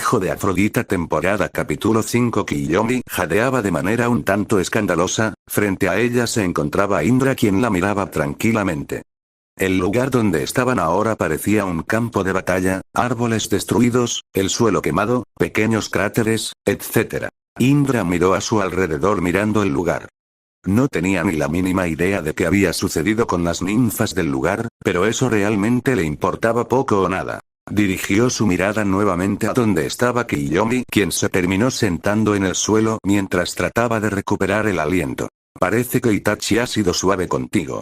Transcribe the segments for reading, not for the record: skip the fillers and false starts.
hijo de Afrodita temporada capítulo 5 Kiyomi jadeaba de manera un tanto escandalosa, frente a ella se encontraba Indra quien la miraba tranquilamente. El lugar donde estaban ahora parecía un campo de batalla, árboles destruidos, el suelo quemado, pequeños cráteres, etc. Indra miró a su alrededor mirando el lugar. No tenía ni la mínima idea de qué había sucedido con las ninfas del lugar, pero eso realmente le importaba poco o nada. Dirigió su mirada nuevamente a donde estaba Kiyomi, quien se terminó sentando en el suelo mientras trataba de recuperar el aliento. Parece que Itachi ha sido suave contigo.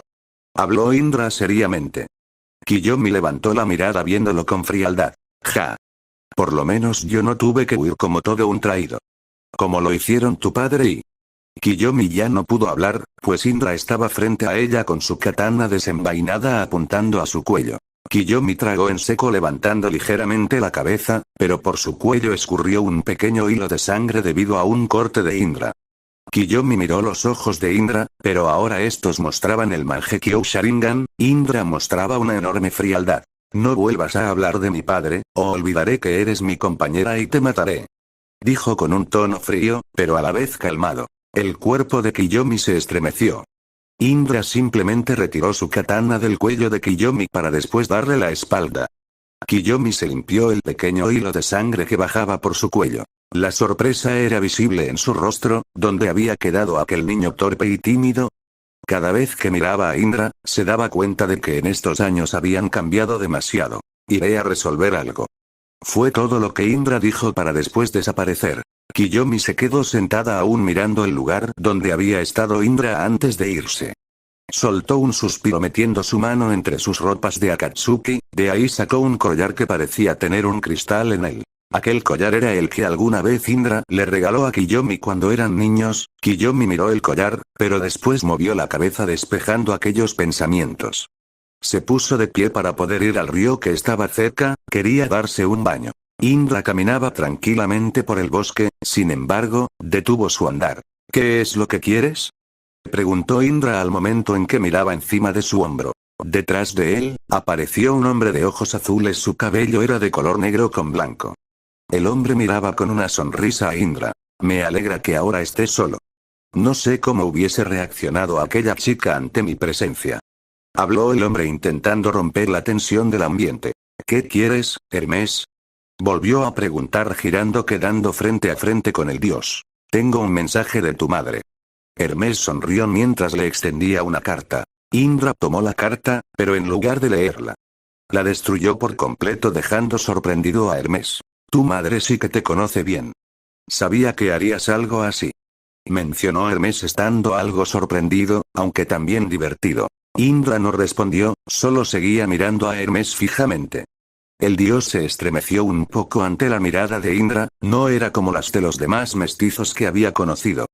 Habló Indra seriamente. Kiyomi levantó la mirada viéndolo con frialdad. Ja. Por lo menos yo no tuve que huir como todo un traído. Como lo hicieron tu padre y... Kiyomi ya no pudo hablar, pues Indra estaba frente a ella con su katana desenvainada apuntando a su cuello. Kiyomi tragó en seco levantando ligeramente la cabeza, pero por su cuello escurrió un pequeño hilo de sangre debido a un corte de Indra. Kiyomi miró los ojos de Indra, pero ahora estos mostraban el Mangekyo Sharingan. Indra mostraba una enorme frialdad. No vuelvas a hablar de mi padre, o olvidaré que eres mi compañera y te mataré. Dijo con un tono frío, pero a la vez calmado. El cuerpo de Kiyomi se estremeció. Indra simplemente retiró su katana del cuello de Kiyomi para después darle la espalda. Kiyomi se limpió el pequeño hilo de sangre que bajaba por su cuello. La sorpresa era visible en su rostro, donde había quedado aquel niño torpe y tímido. Cada vez que miraba a Indra, se daba cuenta de que en estos años habían cambiado demasiado. Iré a resolver algo. Fue todo lo que Indra dijo para después desaparecer. Kiyomi se quedó sentada aún mirando el lugar donde había estado Indra antes de irse. Soltó un suspiro metiendo su mano entre sus ropas de Akatsuki, de ahí sacó un collar que parecía tener un cristal en él. Aquel collar era el que alguna vez Indra le regaló a Kiyomi cuando eran niños. Kiyomi miró el collar, pero después movió la cabeza despejando aquellos pensamientos. Se puso de pie para poder ir al río que estaba cerca, quería darse un baño. Indra caminaba tranquilamente por el bosque, sin embargo, detuvo su andar. ¿Qué es lo que quieres?, preguntó Indra al momento en que miraba encima de su hombro. Detrás de él, apareció un hombre de ojos azules, su cabello era de color negro con blanco. El hombre miraba con una sonrisa a Indra. Me alegra que ahora esté solo. No sé cómo hubiese reaccionado aquella chica ante mi presencia. Habló el hombre intentando romper la tensión del ambiente. ¿Qué quieres, Hermes?, volvió a preguntar girando quedando frente a frente con el dios. Tengo un mensaje de tu madre. Hermes sonrió mientras le extendía una carta. Indra tomó la carta, pero en lugar de leerla, la destruyó por completo dejando sorprendido a Hermes. Tu madre sí que te conoce bien. Sabía que harías algo así, mencionó Hermes estando algo sorprendido, aunque también divertido. Indra no respondió, solo seguía mirando a Hermes fijamente. El dios se estremeció un poco ante la mirada de Indra, no era como las de los demás mestizos que había conocido.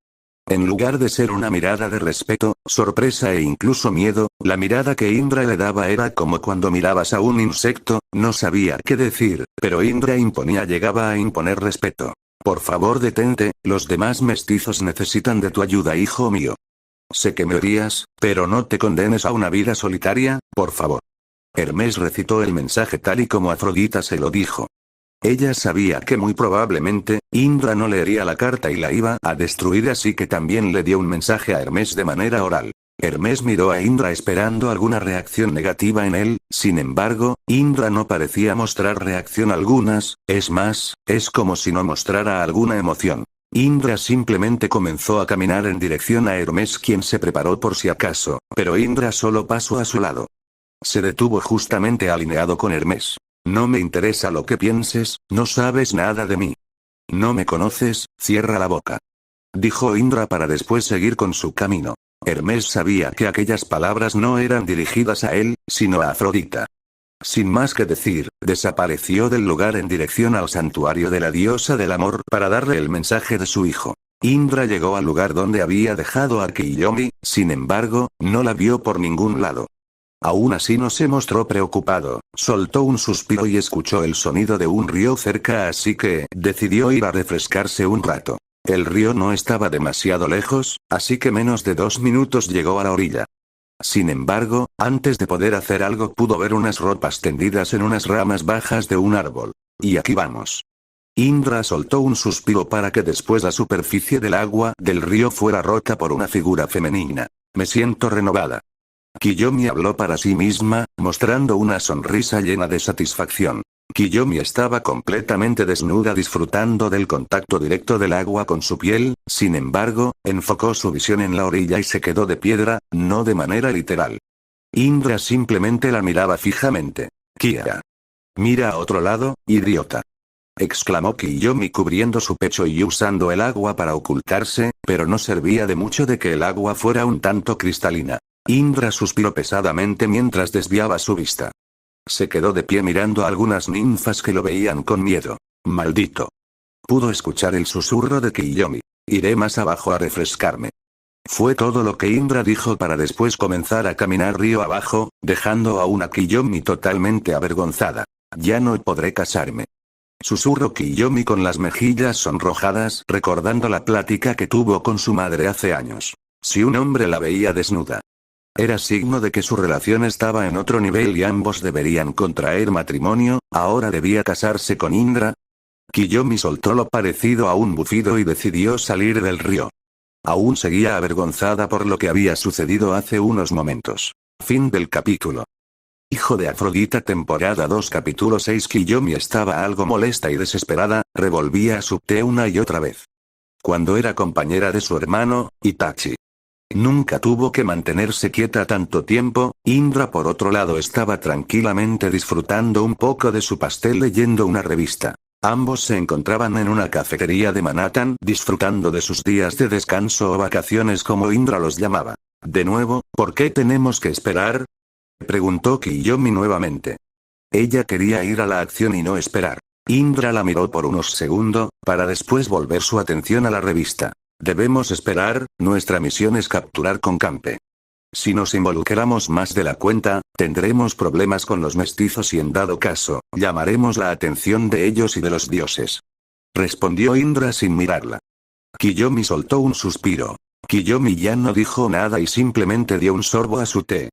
En lugar de ser una mirada de respeto, sorpresa e incluso miedo, la mirada que Indra le daba era como cuando mirabas a un insecto, no sabía qué decir, pero Indra llegaba a imponer respeto. Por favor detente, los demás mestizos necesitan de tu ayuda, hijo mío. Sé que me odias, pero no te condenes a una vida solitaria, por favor. Hermes recitó el mensaje tal y como Afrodita se lo dijo. Ella sabía que muy probablemente, Indra no leería la carta y la iba a destruir, así que también le dio un mensaje a Hermes de manera oral. Hermes miró a Indra esperando alguna reacción negativa en él, sin embargo, Indra no parecía mostrar reacción algunas, es más, es como si no mostrara alguna emoción. Indra simplemente comenzó a caminar en dirección a Hermes, quien se preparó por si acaso, pero Indra solo pasó a su lado. Se detuvo justamente alineado con Hermes. No me interesa lo que pienses, no sabes nada de mí. No me conoces, cierra la boca, dijo Indra para después seguir con su camino. Hermes sabía que aquellas palabras no eran dirigidas a él, sino a Afrodita. Sin más que decir, desapareció del lugar en dirección al santuario de la diosa del amor para darle el mensaje de su hijo. Indra llegó al lugar donde había dejado a Kiyomi, sin embargo, no la vio por ningún lado. Aún así no se mostró preocupado, soltó un suspiro y escuchó el sonido de un río cerca, así que decidió ir a refrescarse un rato. El río no estaba demasiado lejos, así que menos de 2 minutos llegó a la orilla. Sin embargo, antes de poder hacer algo pudo ver unas ropas tendidas en unas ramas bajas de un árbol. Y aquí vamos. Indra soltó un suspiro para que después la superficie del agua del río fuera rota por una figura femenina. Me siento renovada. Kiyomi habló para sí misma, mostrando una sonrisa llena de satisfacción. Kiyomi estaba completamente desnuda disfrutando del contacto directo del agua con su piel, sin embargo, enfocó su visión en la orilla y se quedó de piedra, no de manera literal. Indra simplemente la miraba fijamente. Kia. Mira a otro lado, idiota. Exclamó Kiyomi cubriendo su pecho y usando el agua para ocultarse, pero no servía de mucho de que el agua fuera un tanto cristalina. Indra suspiró pesadamente mientras desviaba su vista. Se quedó de pie mirando a algunas ninfas que lo veían con miedo. Maldito. Pudo escuchar el susurro de Kiyomi. Iré más abajo a refrescarme. Fue todo lo que Indra dijo para después comenzar a caminar río abajo, dejando a una Kiyomi totalmente avergonzada. Ya no podré casarme. Susurró Kiyomi con las mejillas sonrojadas recordando la plática que tuvo con su madre hace años. Si un hombre la veía desnuda, era signo de que su relación estaba en otro nivel y ambos deberían contraer matrimonio, ahora debía casarse con Indra. Kiyomi soltó lo parecido a un bufido y decidió salir del río. Aún seguía avergonzada por lo que había sucedido hace unos momentos. Fin del capítulo. Hijo de Afrodita temporada 2 capítulo 6. Kiyomi estaba algo molesta y desesperada, revolvía su té una y otra vez. Cuando era compañera de su hermano, Itachi. Nunca tuvo que mantenerse quieta tanto tiempo. Indra por otro lado estaba tranquilamente disfrutando un poco de su pastel leyendo una revista. Ambos se encontraban en una cafetería de Manhattan disfrutando de sus días de descanso o vacaciones como Indra los llamaba. De nuevo, ¿por qué tenemos que esperar?, preguntó Kiyomi nuevamente. Ella quería ir a la acción y no esperar. Indra la miró por unos segundos, para después volver su atención a la revista. Debemos esperar, nuestra misión es capturar con Campe. Si nos involucramos más de la cuenta, tendremos problemas con los mestizos y en dado caso, llamaremos la atención de ellos y de los dioses. Respondió Indra sin mirarla. Kiyomi soltó un suspiro. Kiyomi ya no dijo nada y simplemente dio un sorbo a su té.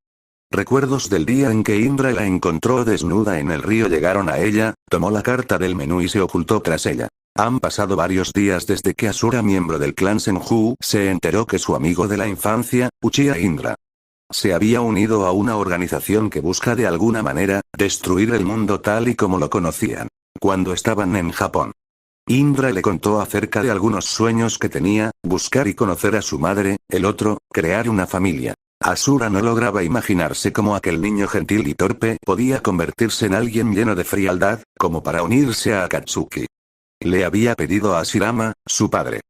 Recuerdos del día en que Indra la encontró desnuda en el río llegaron a ella, tomó la carta del menú y se ocultó tras ella. Han pasado varios días desde que Asura, miembro del clan Senju, se enteró que su amigo de la infancia, Uchiha Indra, se había unido a una organización que busca de alguna manera, destruir el mundo tal y como lo conocían. Cuando estaban en Japón, Indra le contó acerca de algunos sueños que tenía, buscar y conocer a su madre, el otro, crear una familia. Asura no lograba imaginarse cómo aquel niño gentil y torpe podía convertirse en alguien lleno de frialdad, como para unirse a Akatsuki. Le había pedido a Ashirama, su padre,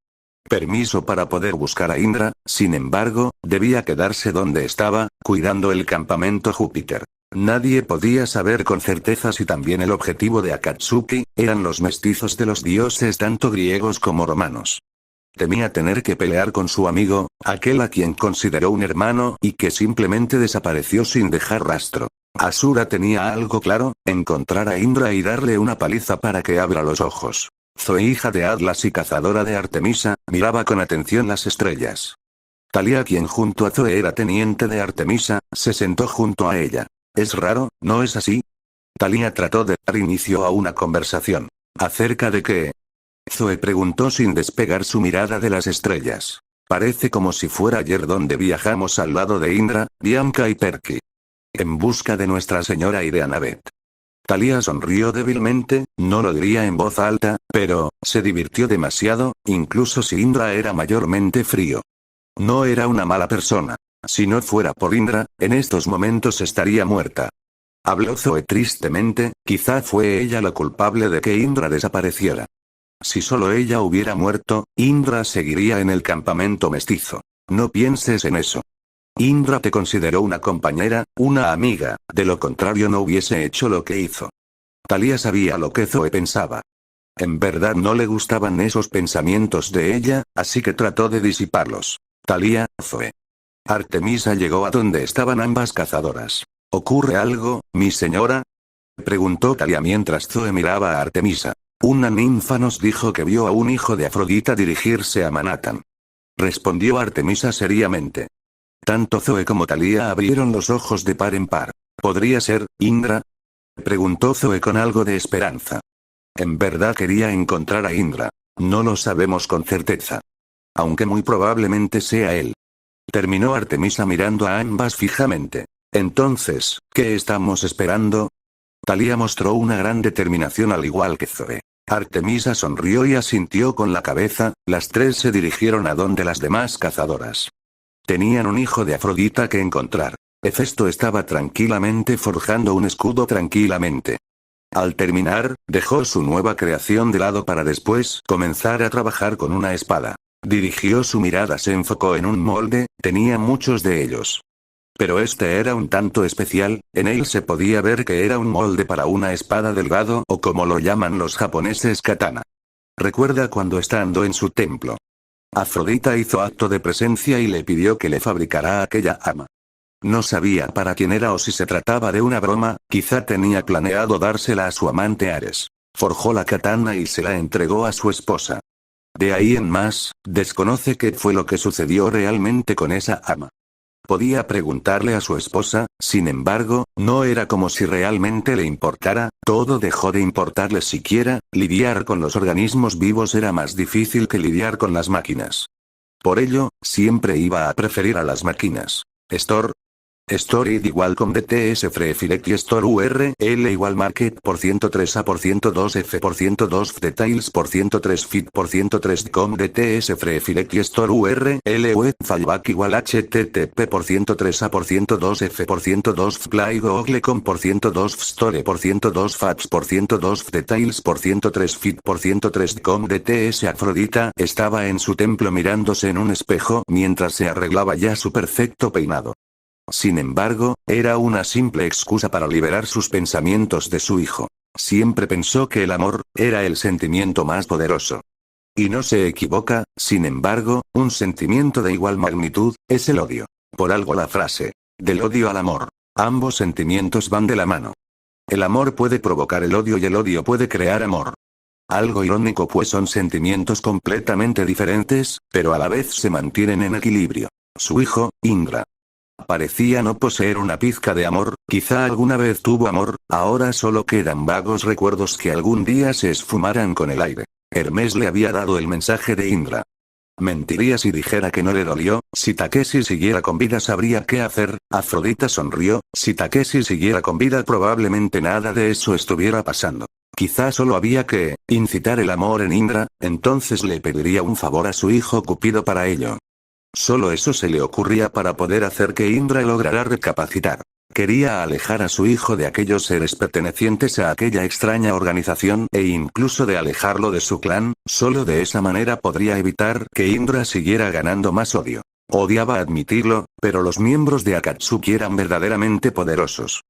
permiso para poder buscar a Indra, sin embargo, debía quedarse donde estaba, cuidando el campamento Júpiter. Nadie podía saber con certeza si también el objetivo de Akatsuki eran los mestizos de los dioses tanto griegos como romanos. Temía tener que pelear con su amigo, aquel a quien consideró un hermano y que simplemente desapareció sin dejar rastro. Asura tenía algo claro, encontrar a Indra y darle una paliza para que abra los ojos. Zoe, hija de Atlas y cazadora de Artemisa, miraba con atención las estrellas. Thalía, quien junto a Zoe era teniente de Artemisa, se sentó junto a ella. ¿Es raro, no es así? Thalía trató de dar inicio a una conversación. ¿Acerca de qué? Zoe preguntó sin despegar su mirada de las estrellas. Parece como si fuera ayer donde viajamos al lado de Indra, Bianca y Perky. En busca de Nuestra Señora y de Annabeth. Thalía sonrió débilmente, no lo diría en voz alta, pero, se divirtió demasiado, incluso si Indra era mayormente frío. No era una mala persona. Si no fuera por Indra, en estos momentos estaría muerta. Habló Zoe tristemente, quizá fue ella la culpable de que Indra desapareciera. Si solo ella hubiera muerto, Indra seguiría en el campamento mestizo. No pienses en eso. Indra te consideró una compañera, una amiga, de lo contrario no hubiese hecho lo que hizo. Thalía sabía lo que Zoe pensaba. En verdad no le gustaban esos pensamientos de ella, así que trató de disiparlos. Thalía, Zoe. Artemisa llegó a donde estaban ambas cazadoras. ¿Ocurre algo, mi señora?, preguntó Thalía mientras Zoe miraba a Artemisa. Una ninfa nos dijo que vio a un hijo de Afrodita dirigirse a Manhattan. Respondió Artemisa seriamente. Tanto Zoe como Thalía abrieron los ojos de par en par. ¿Podría ser, Indra?, preguntó Zoe con algo de esperanza. En verdad quería encontrar a Indra. No lo sabemos con certeza. Aunque muy probablemente sea él. Terminó Artemisa mirando a ambas fijamente. Entonces, ¿qué estamos esperando? Thalía mostró una gran determinación al igual que Zoe. Artemisa sonrió y asintió con la cabeza, las tres se dirigieron a donde las demás cazadoras. Tenían un hijo de Afrodita que encontrar. Hefesto estaba tranquilamente forjando un escudo tranquilamente. Al terminar, dejó su nueva creación de lado para después comenzar a trabajar con una espada. Dirigió su mirada, se enfocó en un molde, tenía muchos de ellos. Pero este era un tanto especial, en él se podía ver que era un molde para una espada delgado o como lo llaman los japoneses katana. Recuerda cuando estando en su templo. Afrodita hizo acto de presencia y le pidió que le fabricara aquella arma. No sabía para quién era o si se trataba de una broma, quizá tenía planeado dársela a su amante Ares. Forjó la katana y se la entregó a su esposa. De ahí en más, desconoce qué fue lo que sucedió realmente con esa arma. Podía preguntarle a su esposa, sin embargo, no era como si realmente le importara, todo dejó de importarle siquiera, lidiar con los organismos vivos era más difícil que lidiar con las máquinas. Por ello, siempre iba a preferir a las máquinas. Store id igual com DTS free filect y store URL igual market por 103 a por 102 F por 102 details por 103 fit por 103 com DTS free filect y store URL web fallback igual http por 103 a por 102 F por 102 fly google com por 102 store por 102 fax por 102 details por 103 fit por 103 com DTS. Afrodita estaba en su templo mirándose en un espejo mientras se arreglaba ya su perfecto peinado. Sin embargo, era una simple excusa para liberar sus pensamientos de su hijo. Siempre pensó que el amor era el sentimiento más poderoso. Y no se equivoca, sin embargo, un sentimiento de igual magnitud es el odio. Por algo la frase, del odio al amor. Ambos sentimientos van de la mano. El amor puede provocar el odio y el odio puede crear amor. Algo irónico pues son sentimientos completamente diferentes, pero a la vez se mantienen en equilibrio. Su hijo, Indra. Parecía no poseer una pizca de amor, quizá alguna vez tuvo amor, ahora solo quedan vagos recuerdos que algún día se esfumaran con el aire. Hermes le había dado el mensaje de Indra. Mentiría si dijera que no le dolió, si Takeshi siguiera con vida sabría qué hacer. Afrodita sonrió, si Takeshi siguiera con vida probablemente nada de eso estuviera pasando. Quizá solo había que incitar el amor en Indra, entonces le pediría un favor a su hijo Cupido para ello. Solo eso se le ocurría para poder hacer que Indra lograra recapacitar. Quería alejar a su hijo de aquellos seres pertenecientes a aquella extraña organización e incluso de alejarlo de su clan, solo de esa manera podría evitar que Indra siguiera ganando más odio. Odiaba admitirlo, pero los miembros de Akatsuki eran verdaderamente poderosos.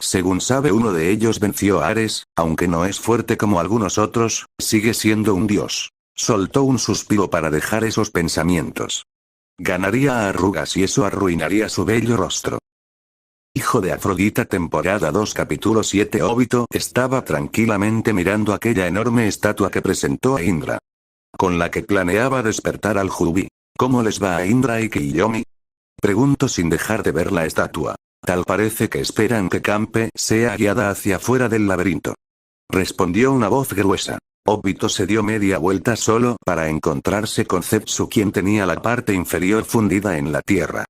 Según sabe uno de ellos venció a Ares, aunque no es fuerte como algunos otros, sigue siendo un dios. Soltó un suspiro para dejar esos pensamientos. Ganaría a arrugas y eso arruinaría su bello rostro. Hijo de Afrodita temporada 2 capítulo 7 Obito estaba tranquilamente mirando aquella enorme estatua que presentó a Indra. Con la que planeaba despertar al Jubi. ¿Cómo les va a Indra y Kiyomi? Preguntó sin dejar de ver la estatua. Tal parece que esperan que Campe sea guiada hacia afuera del laberinto. Respondió una voz gruesa. Obito se dio media vuelta solo para encontrarse con Zetsu quien tenía la parte inferior fundida en la tierra.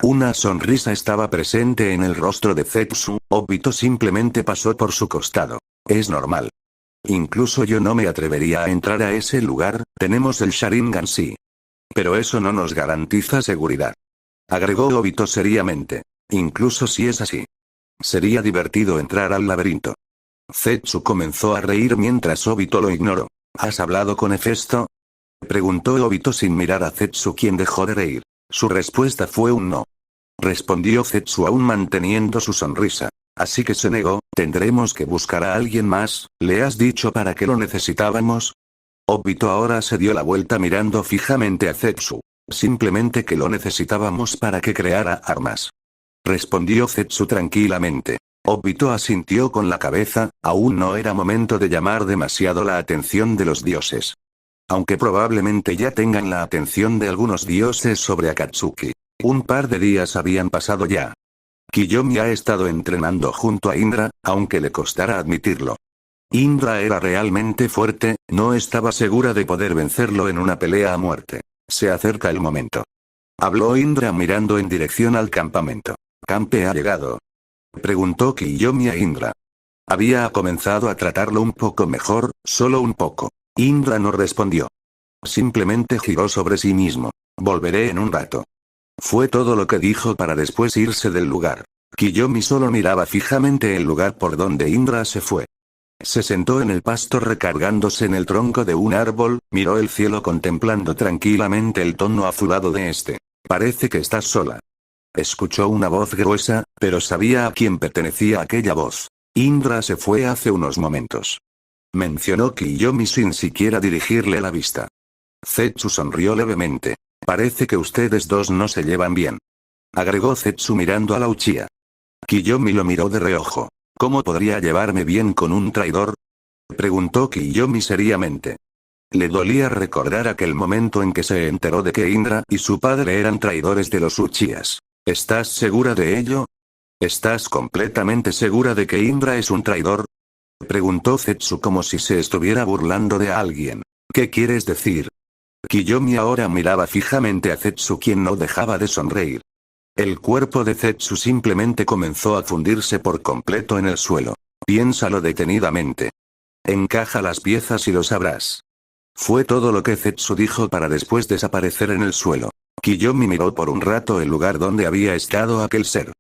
Una sonrisa estaba presente en el rostro de Zetsu, Obito simplemente pasó por su costado. Es normal. Incluso yo no me atrevería a entrar a ese lugar, tenemos el Sharingan sí. Pero eso no nos garantiza seguridad. Agregó Obito seriamente. Incluso si es así. Sería divertido entrar al laberinto. Zetsu comenzó a reír mientras Obito lo ignoró. ¿Has hablado con Hefesto? Preguntó Obito sin mirar a Zetsu quien dejó de reír. Su respuesta fue un no. Respondió Zetsu aún manteniendo su sonrisa. Así que se negó, tendremos que buscar a alguien más, ¿le has dicho para qué lo necesitábamos? Obito ahora se dio la vuelta mirando fijamente a Zetsu. Simplemente que lo necesitábamos para que creara armas. Respondió Zetsu tranquilamente. Obito asintió con la cabeza, aún no era momento de llamar demasiado la atención de los dioses. Aunque probablemente ya tengan la atención de algunos dioses sobre Akatsuki. Un par de días habían pasado ya. Kiyomi ha estado entrenando junto a Indra, aunque le costara admitirlo. Indra era realmente fuerte, no estaba segura de poder vencerlo en una pelea a muerte. Se acerca el momento. Habló Indra mirando en dirección al campamento. ¿Campe ha llegado?, preguntó Kiyomi a Indra. Había comenzado a tratarlo un poco mejor, solo un poco. Indra no respondió. Simplemente giró sobre sí mismo. Volveré en un rato. Fue todo lo que dijo para después irse del lugar. Kiyomi solo miraba fijamente el lugar por donde Indra se fue. Se sentó en el pasto recargándose en el tronco de un árbol, miró el cielo contemplando tranquilamente el tono azulado de este. Parece que estás sola. Escuchó una voz gruesa, pero sabía a quién pertenecía aquella voz. Indra se fue hace unos momentos. Mencionó Kiyomi sin siquiera dirigirle la vista. Zetsu sonrió levemente. Parece que ustedes dos no se llevan bien, agregó Zetsu mirando a la Uchiha. Kiyomi lo miró de reojo. ¿Cómo podría llevarme bien con un traidor?, preguntó Kiyomi seriamente. Le dolía recordar aquel momento en que se enteró de que Indra y su padre eran traidores de los Uchihas. ¿Estás segura de ello? ¿Estás completamente segura de que Indra es un traidor?, preguntó Zetsu como si se estuviera burlando de alguien. ¿Qué quieres decir? Kiyomi ahora miraba fijamente a Zetsu, quien no dejaba de sonreír. El cuerpo de Zetsu simplemente comenzó a fundirse por completo en el suelo. Piénsalo detenidamente. Encaja las piezas y lo sabrás. Fue todo lo que Zetsu dijo para después desaparecer en el suelo. Kiyomi miró por un rato el lugar donde había estado aquel ser.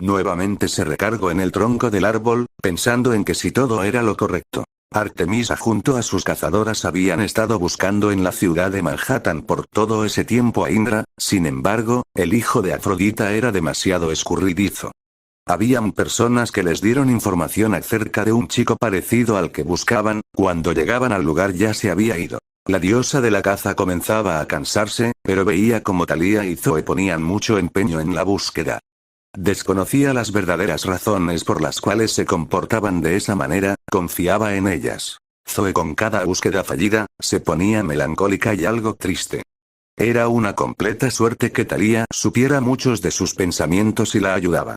Nuevamente se recargó en el tronco del árbol, pensando en que si todo era lo correcto. Artemisa junto a sus cazadoras habían estado buscando en la ciudad de Manhattan por todo ese tiempo a Indra, sin embargo, el hijo de Afrodita era demasiado escurridizo. Habían personas que les dieron información acerca de un chico parecido al que buscaban, cuando llegaban al lugar ya se había ido. La diosa de la caza comenzaba a cansarse, pero veía como Thalía y Zoe ponían mucho empeño en la búsqueda. Desconocía las verdaderas razones por las cuales se comportaban de esa manera, confiaba en ellas. Zoe con cada búsqueda fallida, se ponía melancólica y algo triste. Era una completa suerte que Thalía supiera muchos de sus pensamientos y la ayudaba.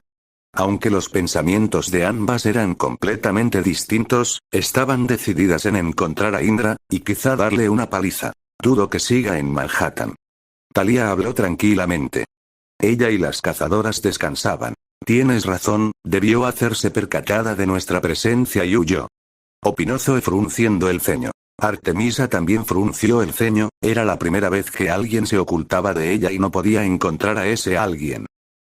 Aunque los pensamientos de ambas eran completamente distintos, estaban decididas en encontrar a Indra, y quizá darle una paliza. Dudo que siga en Manhattan. Thalía habló tranquilamente. Ella y las cazadoras descansaban. Tienes razón, debió hacerse percatada de nuestra presencia y huyó, opinó Zoe frunciendo el ceño. Artemisa también frunció el ceño, era la primera vez que alguien se ocultaba de ella y no podía encontrar a ese alguien.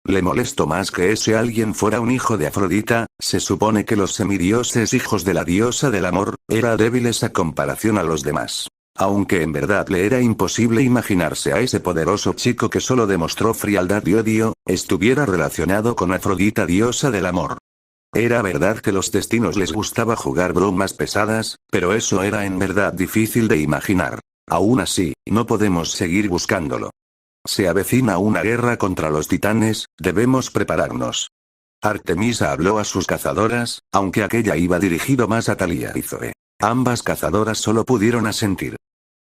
Le molestó más que ese alguien fuera un hijo de Afrodita. Se supone que los semidioses hijos de la diosa del amor, eran débiles a comparación a los demás. Aunque en verdad le era imposible imaginarse a ese poderoso chico que solo demostró frialdad y odio, estuviera relacionado con Afrodita, diosa del amor. Era verdad que los destinos les gustaba jugar bromas pesadas, pero eso era en verdad difícil de imaginar. Aún así, no podemos seguir buscándolo. Se avecina una guerra contra los titanes, debemos prepararnos. Artemisa habló a sus cazadoras, aunque aquella iba dirigido más a Thalía y Zoe. Ambas cazadoras solo pudieron asentir.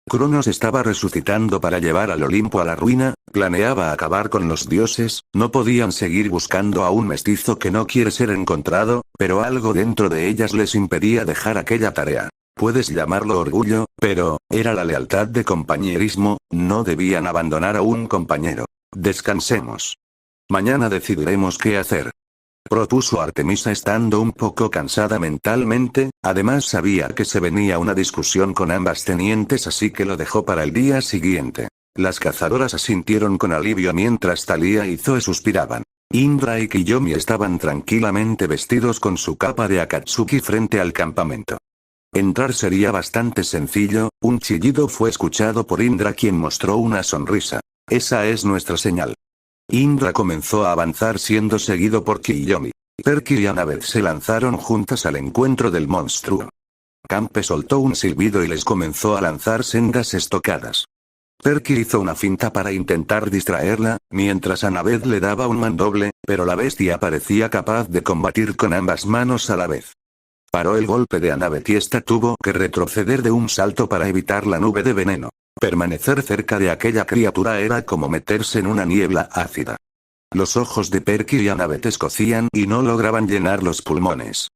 Cronos estaba resucitando para llevar al Olimpo a la ruina, planeaba acabar con los dioses, no podían seguir buscando a un mestizo que no quiere ser encontrado, pero algo dentro de ellas les impedía dejar aquella tarea. Puedes llamarlo orgullo, pero, era la lealtad de compañerismo, no debían abandonar a un compañero. Descansemos. Mañana decidiremos qué hacer, propuso Artemisa estando un poco cansada mentalmente, además sabía que se venía una discusión con ambas tenientes, así que lo dejó para el día siguiente. Las cazadoras asintieron con alivio mientras Thalía y Zoe suspiraban. Indra y Kiyomi estaban tranquilamente vestidos con su capa de Akatsuki frente al campamento. Entrar sería bastante sencillo. Un chillido fue escuchado por Indra, quien mostró una sonrisa. Esa es nuestra señal. Indra comenzó a avanzar siendo seguido por Kiyomi. Perky y Annabeth se lanzaron juntas al encuentro del monstruo. Campe soltó un silbido y les comenzó a lanzar sendas estocadas. Perky hizo una finta para intentar distraerla, mientras Annabeth le daba un mandoble, pero la bestia parecía capaz de combatir con ambas manos a la vez. Paró el golpe de Annabeth y esta tuvo que retroceder de un salto para evitar la nube de veneno. Permanecer cerca de aquella criatura era como meterse en una niebla ácida. Los ojos de Perky y Annabeth escocían y no lograban llenar los pulmones.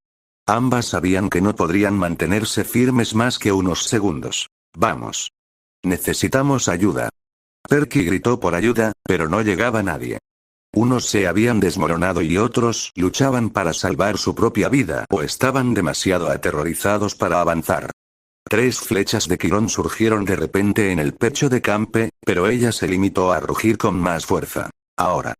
Ambas sabían que no podrían mantenerse firmes más que unos segundos. Vamos. Necesitamos ayuda. Perky gritó por ayuda, pero no llegaba nadie. Unos se habían desmoronado y otros luchaban para salvar su propia vida o estaban demasiado aterrorizados para avanzar. 3 flechas de Quirón surgieron de repente en el pecho de Campe, pero ella se limitó a rugir con más fuerza. Ahora.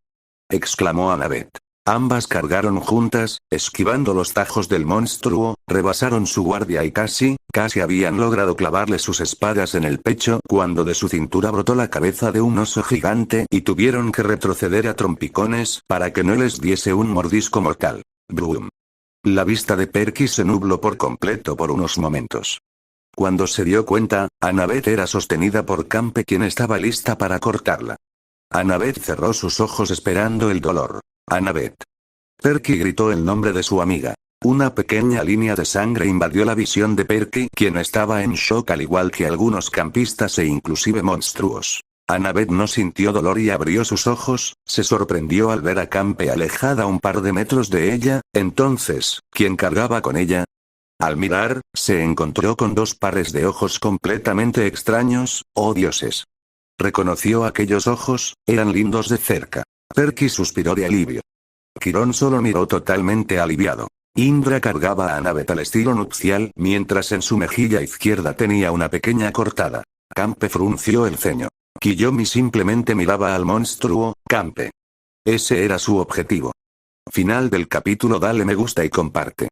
Exclamó Annabeth. Ambas cargaron juntas, esquivando los tajos del monstruo, rebasaron su guardia y casi habían logrado clavarle sus espadas en el pecho cuando de su cintura brotó la cabeza de un oso gigante y tuvieron que retroceder a trompicones para que no les diese un mordisco mortal. Brum. La vista de Perky se nubló por completo por unos momentos. Cuando se dio cuenta, Annabeth era sostenida por Campe, quien estaba lista para cortarla. Annabeth cerró sus ojos esperando el dolor. Annabeth. Perky gritó el nombre de su amiga. Una pequeña línea de sangre invadió la visión de Perky, quien estaba en shock al igual que algunos campistas e inclusive monstruos. Annabeth no sintió dolor y abrió sus ojos, se sorprendió al ver a Campe alejada un par de metros de ella. Entonces, ¿quién cargaba con ella? Al mirar, se encontró con 2 pares de ojos completamente extraños. ¡Oh dioses! Reconoció aquellos ojos, eran lindos de cerca. Perky suspiró de alivio. Quirón solo miró totalmente aliviado. Indra cargaba a Annabeth al estilo nupcial mientras en su mejilla izquierda tenía una pequeña cortada. Campe frunció el ceño. Kiyomi simplemente miraba al monstruo. Campe. Ese era su objetivo. Final del capítulo. Dale me gusta y comparte.